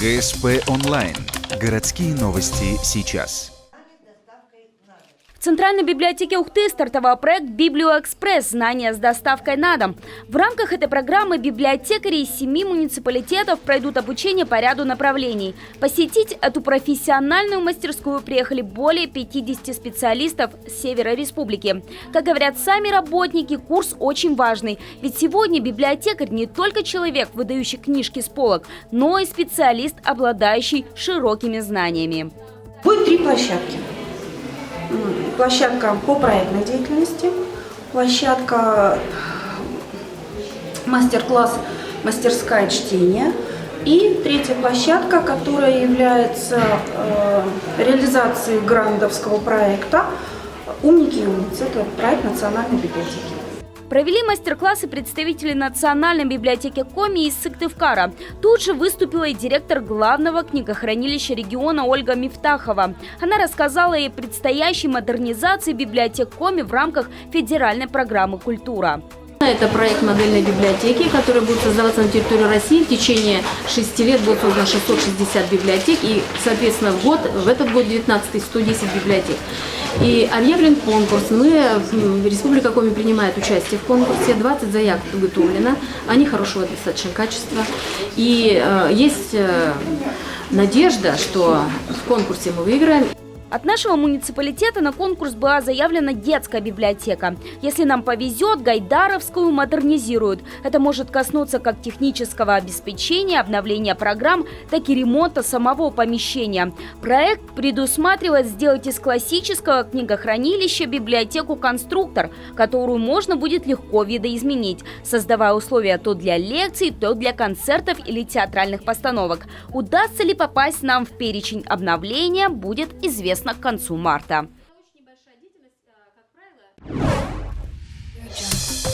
ГСП онлайн. Городские новости сейчас. В Центральной библиотеке Ухты стартовал проект «Библиоэкспресс. Знания с доставкой на дом». В рамках этой программы библиотекари из 7 муниципалитетов пройдут обучение по ряду направлений. Посетить эту профессиональную мастерскую приехали более 50 специалистов с севера республики. Как говорят сами работники, курс очень важный. Ведь сегодня библиотекарь не только человек, выдающий книжки с полок, но и специалист, обладающий широкими знаниями. Будет 3 площадки. Площадка по проектной деятельности, площадка мастер-класс «Мастерская чтения» и 3-я площадка, которая является реализацией грандовского проекта «Умники и умницы». Это проект Национальной библиотеки. Провели мастер-классы представители Национальной библиотеки Коми из Сыктывкара. Тут же выступила и директор главного книгохранилища региона Ольга Мифтахова. Она рассказала и о предстоящей модернизации библиотек Коми в рамках федеральной программы «Культура». Это проект модельной библиотеки, которая будет создаваться на территории России. В течение 6 лет будет создано 660 библиотек и, соответственно, в этот год 19-й 110 библиотек. И объявлен конкурс. Республика Коми принимает участие в конкурсе. 20 заявок подготовлено. Они хорошего достаточно качества. И есть надежда, что в конкурсе мы выиграем. От нашего муниципалитета на конкурс была заявлена детская библиотека. Если нам повезет, Гайдаровскую модернизируют. Это может коснуться как технического обеспечения, обновления программ, так и ремонта самого помещения. Проект предусматривает сделать из классического книгохранилища библиотеку-конструктор, которую можно будет легко видоизменить, создавая условия то для лекций, то для концертов или театральных постановок. Удастся ли попасть нам в перечень обновления, будет известно к концу марта. Очень небольшая длительность, как правило.